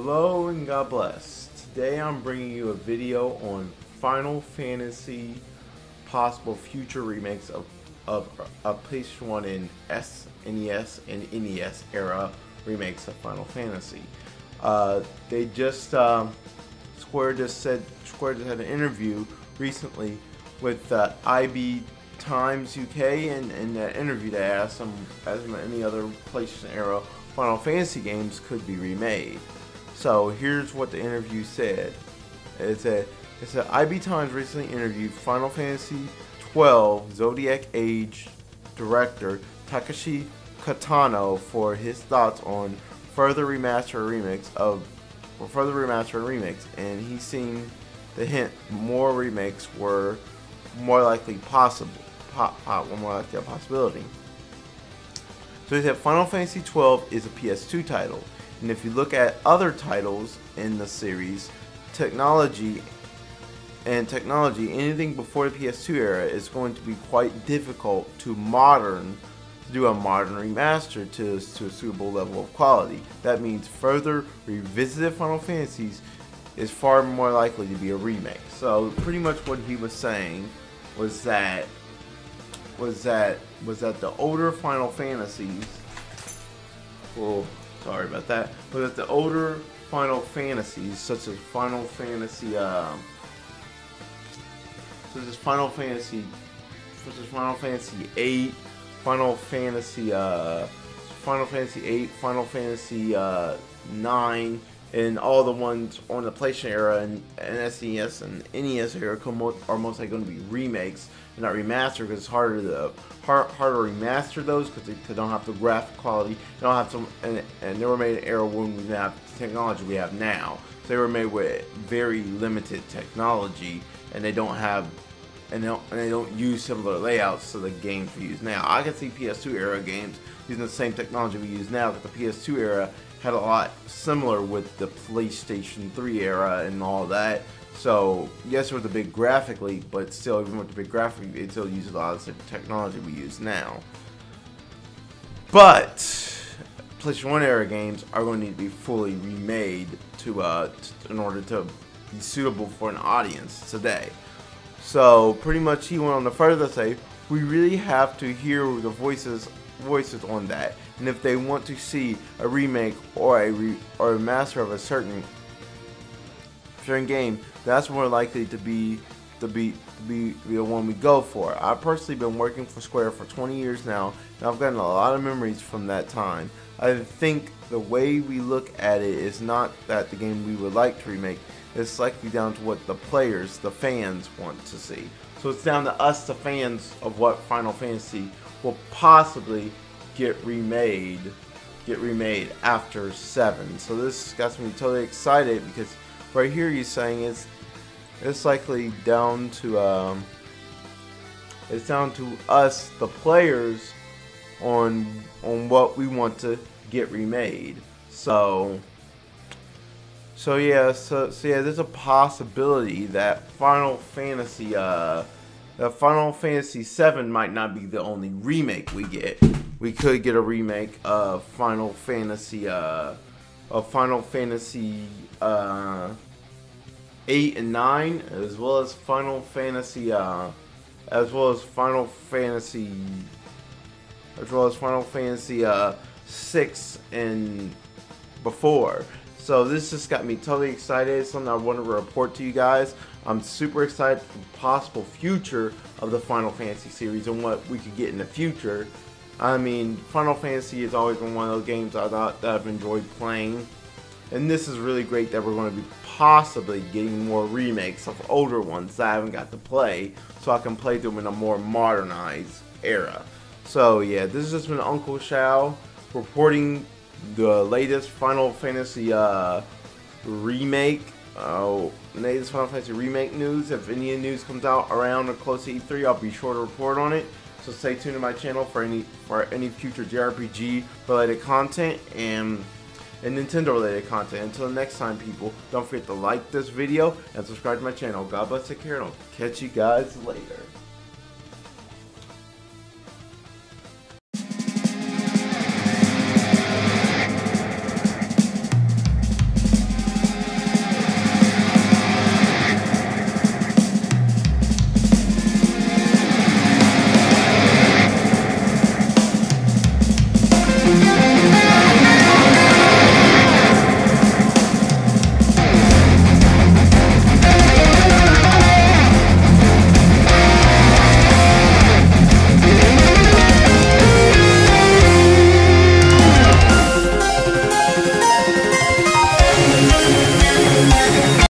Hello and God bless. Today I'm bringing you a video on Final Fantasy possible future remakes of PS1 and SNES and NES era remakes of Final Fantasy. They just Square just had an interview recently with IB Times UK, and in that interview they asked them as many other PlayStation era Final Fantasy games could be remade. So here's what the interview said. It said IB Times recently interviewed Final Fantasy 12 Zodiac Age director Takeshi Kitano for his thoughts on further remaster and remakes, and he seemed to hint more remakes were more likely a possibility. So he said Final Fantasy 12 is a PS2 title, and if you look at other titles in the series, technology, anything before the PS2 era is going to be quite difficult to do a modern remaster to a suitable level of quality. That means further revisited Final Fantasies is far more likely to be a remake. So pretty much what he was saying was that the older Final Fantasies, oh, sorry about that, but that the older Final Fantasies, such as Final Fantasy 8, Final Fantasy 8, Final Fantasy 9, and all the ones on the PlayStation era and SNES and NES era are mostly going to be remakes and not remastered, because it's harder to remaster those because they don't have the graphic quality. They don't have and they were made in an era when we didn't have the technology we have now. So they were made with very limited technology, and they don't use similar layouts to the games we use now. I can see PS2 era games using the same technology we use now, because the PS2 era had a lot similar with the PlayStation 3 era and all that. So yes, it was a big graphically, but still, even with the big graphically, it still uses a lot of the same technology we use now. But PlayStation 1 era games are going to need to be fully remade in order to be suitable for an audience today. So pretty much he went on to further say, we really have to hear the voices on that, and if they want to see a remake or a master of a certain game, that's more likely to be the one we go for. I've personally been working for Square for 20 years now, and I've gotten a lot of memories from that time. I think the way we look at it is not that the game we would like to remake, it's likely down to what the players, the fans, want to see. So it's down to us, the fans, of what Final Fantasy will possibly get remade after 7. So this got me totally excited, because right here he's saying it's likely down to us, the players, on what we want to get remade. So yeah, there's a possibility that Final Fantasy 7 might not be the only remake we get. We could get a remake of Final Fantasy 8 and 9, as well as Final Fantasy 6 and before. So this just got me totally excited. It's something I wanted to report to you guys. I'm super excited for the possible future of the Final Fantasy series and what we could get in the future. I mean, Final Fantasy has always been one of those games that I've enjoyed playing, and this is really great that we're going to be possibly getting more remakes of older ones that I haven't got to play, so I can play them in a more modernized era. So yeah, this has just been Uncle Shao reporting the latest Final Fantasy remake news. If any news comes out around or close to E3, I'll be sure to report on it. So stay tuned to my channel for any future JRPG related content and Nintendo related content. Until next time, people, don't forget to like this video and subscribe to my channel. God bless, take care, and I'll catch you guys later.